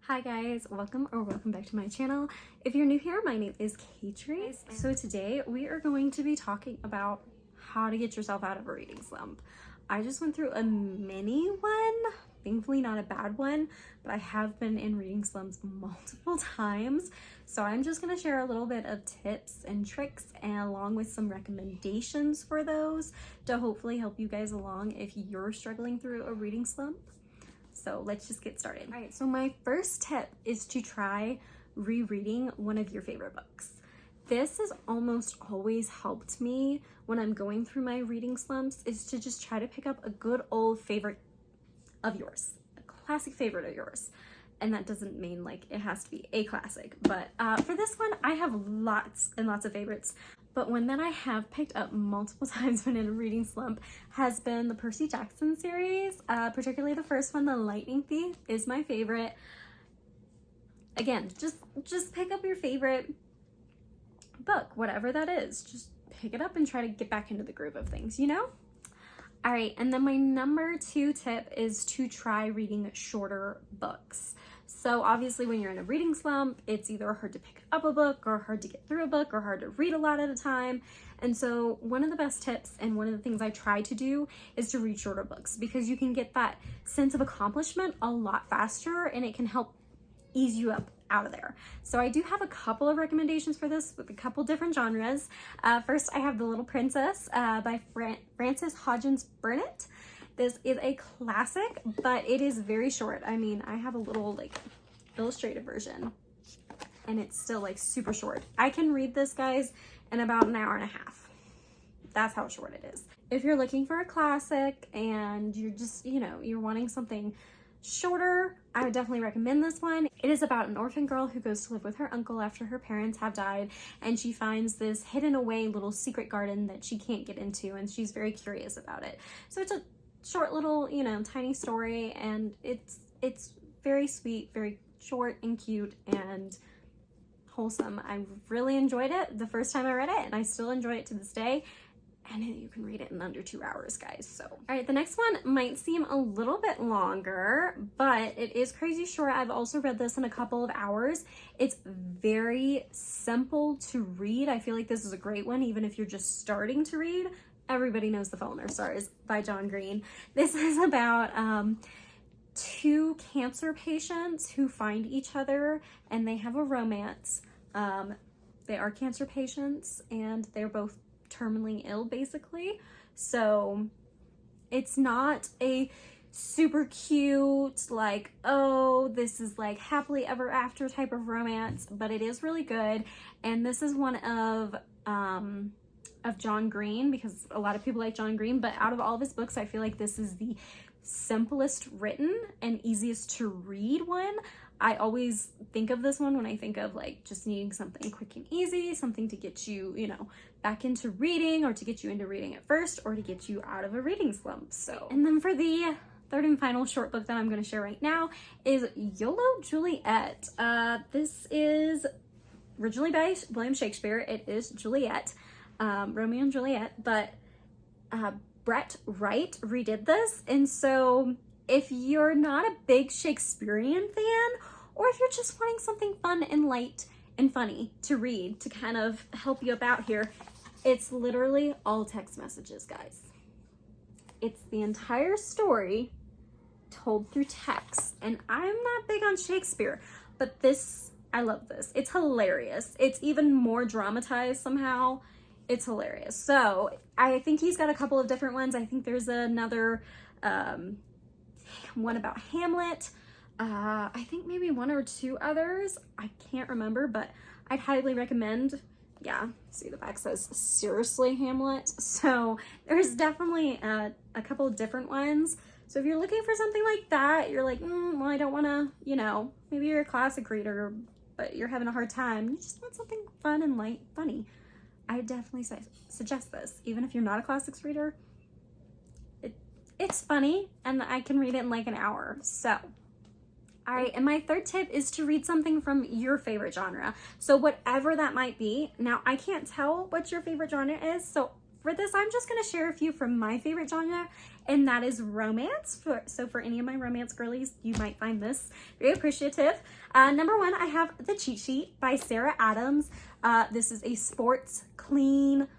Hi guys, welcome back to my channel. If you're new here, my name is Katrie. So today we are going to be talking about how to get yourself out of a reading slump. I just went through a mini one, thankfully not a bad one, but I have been in reading slumps multiple times. So I'm just gonna share a little bit of tips and tricks and along with some recommendations for those to hopefully help you guys along if you're struggling through a reading slump. So let's just get started. All right, so my first tip is to try rereading one of your favorite books. This has almost always helped me when I'm going through my reading slumps, is to just try to pick up a good old favorite of yours, a classic favorite of yours. And that doesn't mean like it has to be a classic, but for this one, I have lots and lots of favorites. But one that I have picked up multiple times when in a reading slump has been the Percy Jackson series, particularly the first one, The Lightning Thief, is my favorite. Again, just pick up your favorite book, whatever that is. Just pick it up and try to get back into the groove of things, you know? All right, and then my number 2 tip is to try reading shorter books. So obviously when you're in a reading slump, it's either hard to pick up a book or hard to get through a book or hard to read a lot at a time. And so one of the best tips and one of the things I try to do is to read shorter books, because you can get that sense of accomplishment a lot faster and it can help ease you up out of there. So I do have a couple of recommendations for this with a couple different genres. First, I have The Little Princess by Frances Hodgins Burnett. This is a classic, but it is very short. I mean, I have a little like illustrated version and it's still like super short. I can read this, guys, in about an hour and a half. That's how short it is. If you're looking for a classic and you're just, you're wanting something shorter, I would definitely recommend this one. It is about an orphan girl who goes to live with her uncle after her parents have died, and she finds this hidden away little secret garden that she can't get into, and she's very curious about it. So it's a short little, tiny story, and it's very sweet, very short and cute and wholesome. I really enjoyed it the first time I read it, and I still enjoy it to this day. And you can read it in under 2 hours, guys. So, all right, the next one might seem a little bit longer, but it is crazy short. I've also read this in a couple of hours. It's very simple to read. I feel like this is a great one, even if you're just starting to read. Everybody knows The Fault in Our Stars by John Green. This is about 2 cancer patients who find each other and they have a romance. They are cancer patients and they're both terminally ill, basically. So it's not a super cute, like, oh, this is like happily ever after type of romance, but it is really good. And this is one of John Green, because a lot of people like John Green, but out of all of his books, I feel like this is the simplest written and easiest to read one. I always think of this one when I think of like just needing something quick and easy, something to get you, back into reading, or to get you into reading at first, or to get you out of a reading slump. So, and then for the third and final short book that I'm going to share right now is YOLO Juliet. This is originally by William Shakespeare. It is Juliet, Romeo and Juliet, but Brett Wright redid this. And so if you're not a big Shakespearean fan, or if you're just wanting something fun and light and funny to read to kind of help you up out here, it's literally all text messages, guys. It's the entire story told through text. And I'm not big on Shakespeare, but this, I love this. It's hilarious. It's even more dramatized somehow. It's hilarious. So I think he's got a couple of different ones. I think there's another one about Hamlet. I think maybe 1 or 2 others. I can't remember, but I'd highly recommend. Yeah, see, the back says seriously Hamlet. So there's definitely a couple of different ones. So if you're looking for something like that, you're like, well, I don't want to, maybe you're a classic reader, but you're having a hard time. You just want something fun and light, funny. I definitely suggest this. Even if you're not a classics reader, it's funny, and I can read it in like an hour. So, all right, and my third tip is to read something from your favorite genre. So whatever that might be. Now, I can't tell what your favorite genre is, so For this, I'm just going to share a few from my favorite genre, and that is romance. So for any of my romance girlies, you might find this very appreciative. Number one, I have The Cheat Sheet by Sarah Adams. This is a sports, clean,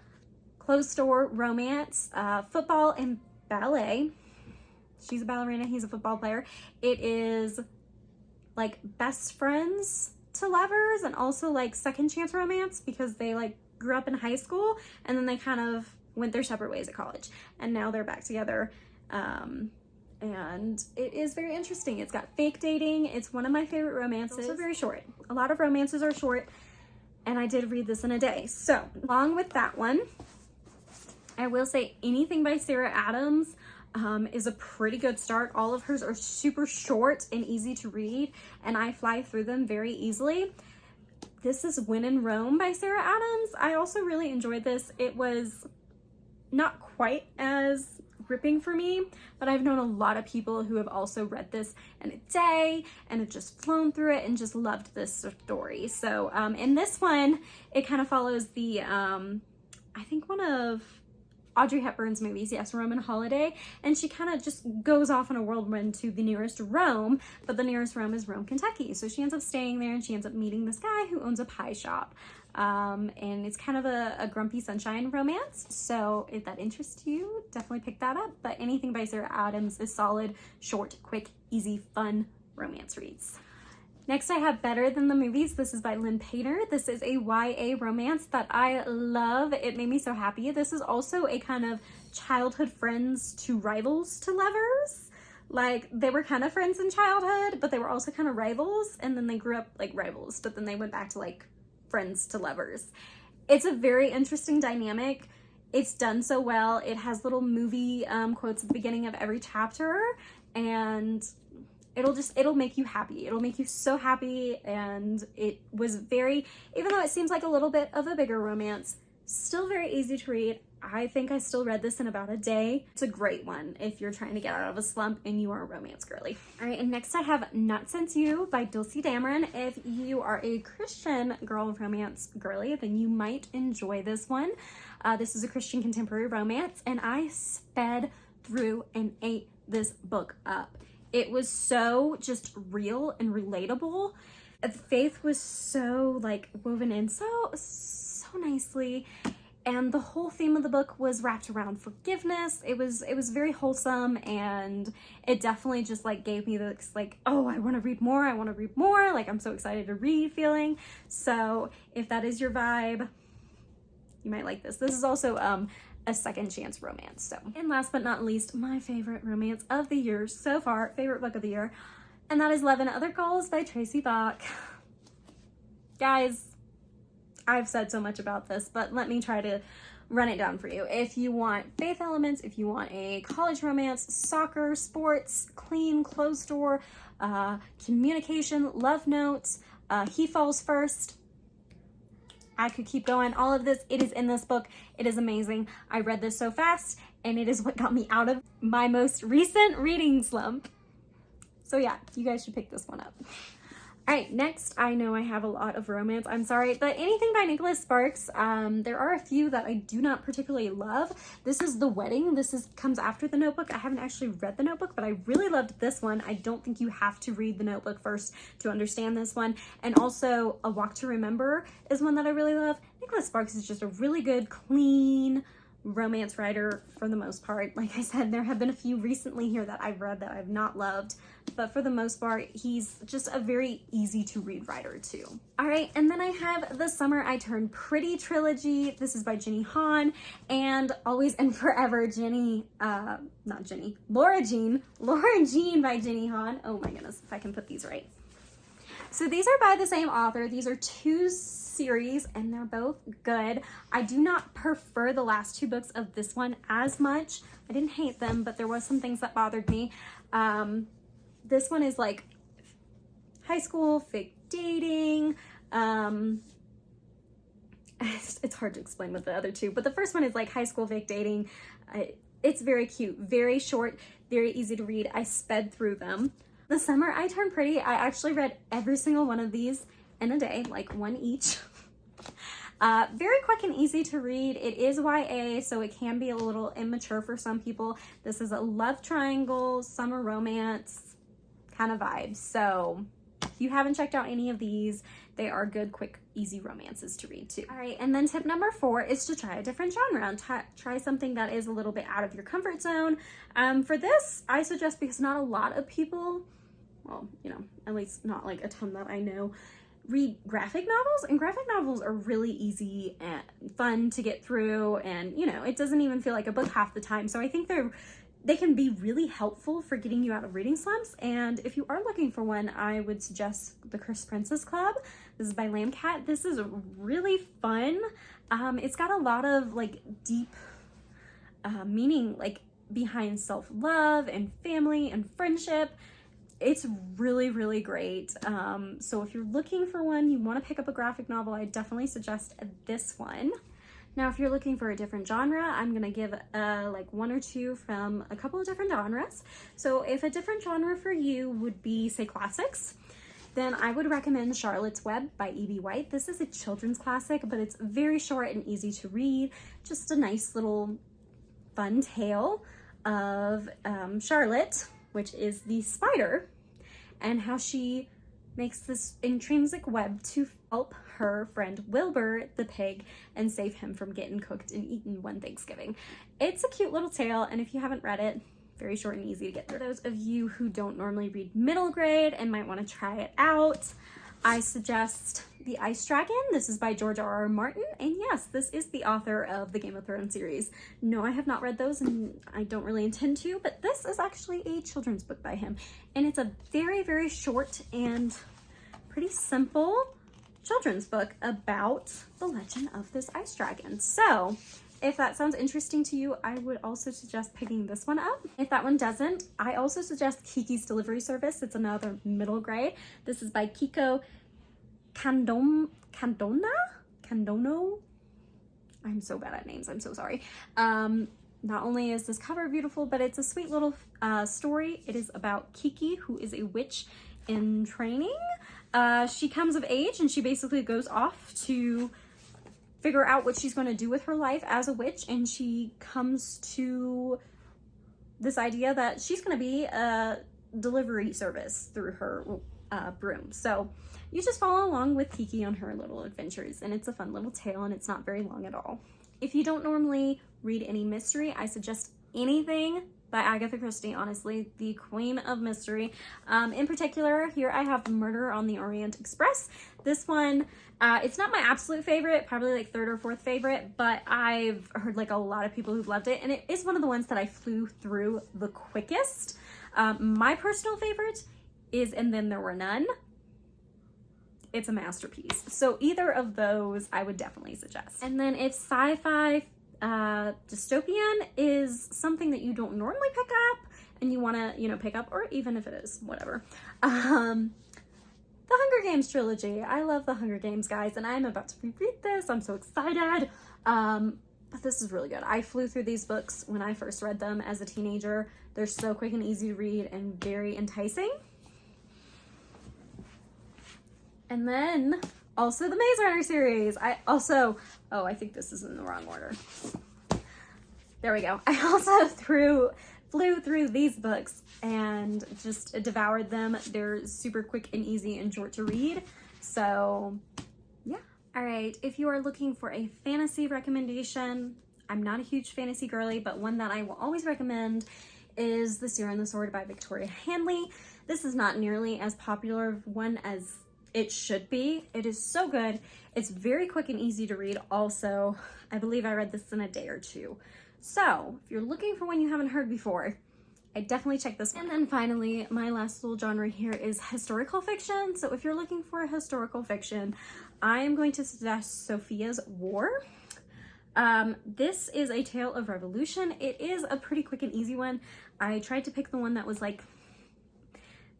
closed store romance, football and ballet. She's a ballerina, he's a football player. It is like best friends to lovers and also like second chance romance because they like grew up in high school and then they kind of went their separate ways at college and now they're back together. And it is very interesting. It's got fake dating. It's one of my favorite romances. It's also very short. A lot of romances are short, and I did read this in a day. So along with that one, I will say anything by Sarah Adams is a pretty good start. All of hers are super short and easy to read, and I fly through them very easily. This is When in Rome by Sarah Adams. I also really enjoyed this. It was not quite as gripping for me, but I've known a lot of people who have also read this in a day and have just flown through it and just loved this story. So in this one, it kind of follows the, I think one of Audrey Hepburn's movies, yes, Roman Holiday, and she kind of just goes off on a whirlwind to the nearest Rome, but the nearest Rome is Rome, Kentucky. So she ends up staying there and she ends up meeting this guy who owns a pie shop. And it's kind of a grumpy sunshine romance. So if that interests you, definitely pick that up. But anything by Sarah Adams is solid, short, quick, easy, fun romance reads. Next, I have Better Than the Movies. This is by Lynn Painter. This is a YA romance that I love. It made me so happy. This is also a kind of childhood friends to rivals to lovers. Like, they were kind of friends in childhood, but they were also kind of rivals. And then they grew up like rivals, but then they went back to like friends to lovers. It's a very interesting dynamic. It's done so well. It has little movie quotes at the beginning of every chapter, and it'll make you happy. It'll make you so happy. And it was very, even though it seems like a little bit of a bigger romance, still very easy to read. I think I still read this in about a day. It's a great one if you're trying to get out of a slump and you are a romance girly. All right, and next I have Not Since You by Dulcie Dameron. If you are a Christian girl romance girly, then you might enjoy this one. This is a Christian contemporary romance, and I sped through and ate this book up. It was so just real and relatable. The faith was so like woven in so nicely. And the whole theme of the book was wrapped around forgiveness. It was very wholesome, and it definitely just like gave me this like, oh, I want to read more. I want to read more. Like, I'm so excited to read feeling. So if that is your vibe, you might like this. This is also a second chance romance. So, and last but not least, my favorite romance of the year so far, favorite book of the year, and that is Love and Other Calls by Tracy Bach. Guys, I've said so much about this, but let me try to run it down for you. If you want faith elements, if you want a college romance, soccer, sports, clean, closed door, communication, love notes, he falls first, I could keep going. All of this, it is in this book. It is amazing. I read this so fast, and it is what got me out of my most recent reading slump. So yeah, you guys should pick this one up. All right, next, I know I have a lot of romance, I'm sorry, but anything by Nicholas Sparks. There are a few that I do not particularly love. This is The Wedding. This comes after The Notebook. I haven't actually read The Notebook, but I really loved this one. I don't think you have to read The Notebook first to understand this one. And also, A Walk to Remember is one that I really love. Nicholas Sparks is just a really good, clean romance writer for the most part. Like I said, there have been a few recently here that I've read that I've not loved, but for the most part, he's just a very easy to read writer too. All right, and then I have The Summer I Turned Pretty trilogy. This is by Jenny Han, and Always and Forever Laura Jean by Jenny Han. Oh my goodness, if I can put these right. So these are by the same author. These are two series, and they're both good. I do not prefer the last two books of this one as much. I didn't hate them, but there was some things that bothered me. This one is like high school, fake dating. It's hard to explain with the other two, but the first one is like high school fake dating. It's very cute, very short, very easy to read. I sped through them. The Summer I Turned Pretty, I actually read every single one of these in a day, like one each. Very quick and easy to read. It is YA, so it can be a little immature for some people. This is a love triangle, summer romance kind of vibe. So if you haven't checked out any of these, they are good, quick, easy romances to read too. All right, and then tip number 4 is to try a different genre and try something that is a little bit out of your comfort zone. For this, I suggest, because not a lot of people, well, you know, at least not like a ton that I know, read graphic novels, and graphic novels are really easy and fun to get through, and you know, it doesn't even feel like a book half the time. So I think they can be really helpful for getting you out of reading slumps. And if you are looking for one, I would suggest The Cursed Princess Club. This is by Lamb Cat. This is really fun. It's got a lot of like deep meaning, like behind self-love and family and friendship. It's really, really great. So if you're looking for one, you want to pick up a graphic novel, I definitely suggest this one. Now, if you're looking for a different genre, I'm gonna give like 1 or 2 from a couple of different genres. So if a different genre for you would be, say, classics, then I would recommend Charlotte's Web by E.B. White. This is a children's classic, but it's very short and easy to read. Just a nice little fun tale of Charlotte, which is the spider, and how she makes this intrinsic web to help her friend Wilbur the pig and save him from getting cooked and eaten one Thanksgiving. It's a cute little tale, and if you haven't read it, very short and easy to get through. For those of you who don't normally read middle grade and might want to try it out, I suggest The Ice Dragon. This is by George R.R. Martin, and yes, this is the author of the Game of Thrones series. No, I have not read those, and I don't really intend to, but this is actually a children's book by him, and it's a very, very short and pretty simple children's book about the legend of this ice dragon. So if that sounds interesting to you, I would also suggest picking this one up. If that one doesn't, I also suggest Kiki's Delivery Service. It's another middle grade. This is by Kiko Candono. I'm so bad at names, I'm so sorry. Not only is this cover beautiful, but it's a sweet little story. It is about Kiki, who is a witch in training. She comes of age and she basically goes off to figure out what she's going to do with her life as a witch, and she comes to this idea that she's going to be a delivery service through her broom. So you just follow along with Kiki on her little adventures, and it's a fun little tale, and it's not very long at all. If you don't normally read any mystery, I suggest anything by Agatha Christie, honestly, the queen of mystery. In particular, here I have Murder on the Orient Express. This one, it's not my absolute favorite, probably like 3rd or 4th favorite, but I've heard like a lot of people who've loved it, and it is one of the ones that I flew through the quickest. My personal favorite is And Then There Were None. It's a masterpiece. So either of those I would definitely suggest. And then if sci-fi dystopian is something that you don't normally pick up and you want to, you know, pick up, or even if it is, whatever. The Hunger Games trilogy. I love the Hunger Games, guys, and I'm about to reread this. I'm so excited. But this is really good. I flew through these books when I first read them as a teenager. They're so quick and easy to read and very enticing. And then also the Maze Runner series. I think this is in the wrong order. There we go. I also flew through these books and just devoured them. They're super quick and easy and short to read. So yeah. All right, if you are looking for a fantasy recommendation, I'm not a huge fantasy girly, but one that I will always recommend is The Seer and the Sword by Victoria Handley. This is not nearly as popular of one as it should be. It is so good. It's very quick and easy to read. Also, I believe I read this in a day or 2. So if you're looking for one you haven't heard before, I definitely check this one. And then finally, my last little genre here is historical fiction. So if you're looking for a historical fiction, I am going to suggest Sophia's War. This is a tale of revolution. It is a pretty quick and easy one. I tried to pick the one that was like,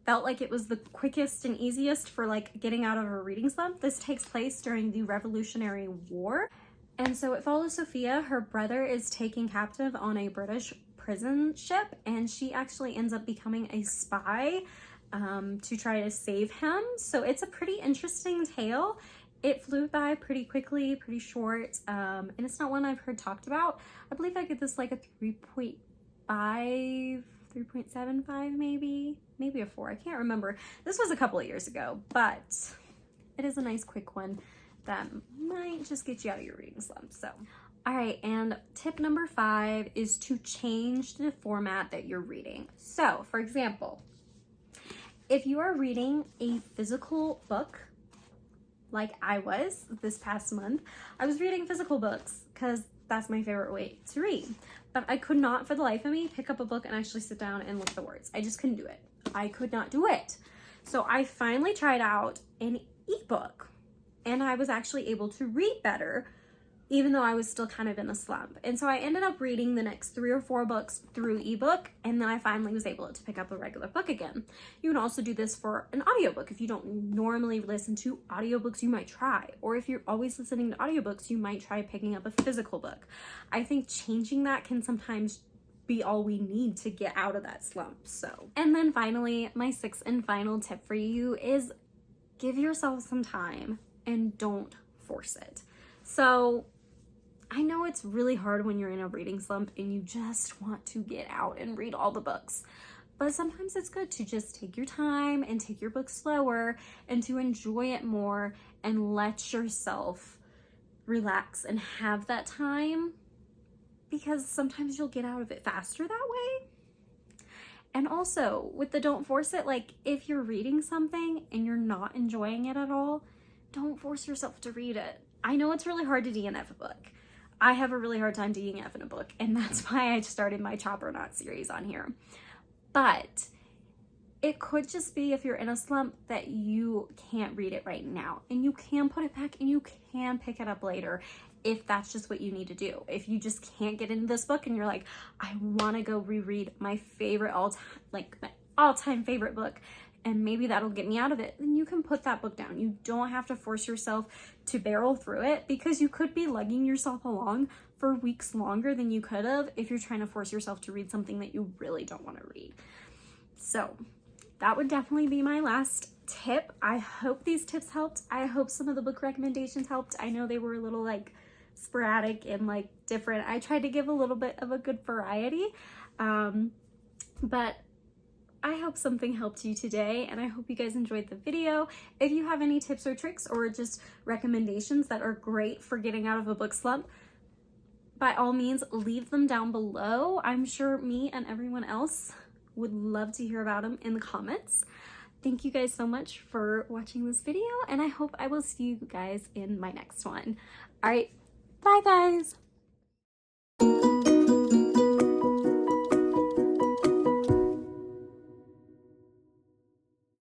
felt like it was the quickest and easiest for like getting out of a reading slump. This takes place during the Revolutionary War. And so it follows Sophia. Her brother is taken captive on a British prison ship, and she actually ends up becoming a spy to try to save him. So it's a pretty interesting tale. it flew by pretty quickly, pretty short, and it's not one I've heard talked about. I believe I get this like a 3.5, 3.75 maybe a 4. I can't remember. This was a couple of years ago, but it is a nice quick one that might just get you out of your reading slump. So, all right, and tip number 5 is to change the format that you're reading. So, for example, if you are reading a physical book, like I was this past month, I was reading physical books because that's my favorite way to read. But I could not for the life of me pick up a book and actually sit down and look at the words. I just couldn't do it. I could not do it. So I finally tried out an ebook, and I was actually able to read better, even though I was still kind of in a slump. And so I ended up reading the next 3 or 4 books through ebook, and then I finally was able to pick up a regular book again. You can also do this for an audiobook. If you don't normally listen to audiobooks, you might try. Or if you're always listening to audiobooks, you might try picking up a physical book. I think changing that can sometimes be all we need to get out of that slump. So, and then finally, my 6th and final tip for you is give yourself some time and don't force it. So I know it's really hard when you're in a reading slump and you just want to get out and read all the books. But sometimes it's good to just take your time and take your book slower and to enjoy it more and let yourself relax and have that time, because sometimes you'll get out of it faster that way. And also with the don't force it, like if you're reading something and you're not enjoying it at all, don't force yourself to read it. I know it's really hard to DNF a book. I have a really hard time DNF in a book, and that's why I started my Chop or Not series on here. But it could just be, if you're in a slump, that you can't read it right now, and you can put it back and you can pick it up later if that's just what you need to do. If you just can't get into this book and you're like, I want to go reread my favorite all-time favorite book, and maybe that'll get me out of it, then you can put that book down. You don't have to force yourself to barrel through it, because you could be lugging yourself along for weeks longer than you could have if you're trying to force yourself to read something that you really don't want to read. So that would definitely be my last tip. I hope these tips helped. I hope some of the book recommendations helped. I know they were a little like sporadic and like different. I tried to give a little bit of a good variety, but I hope something helped you today, and I hope you guys enjoyed the video. If you have any tips or tricks or just recommendations that are great for getting out of a book slump, by all means, leave them down below. I'm sure me and everyone else would love to hear about them in the comments. Thank you guys so much for watching this video, and I hope I will see you guys in my next one. All right, bye guys.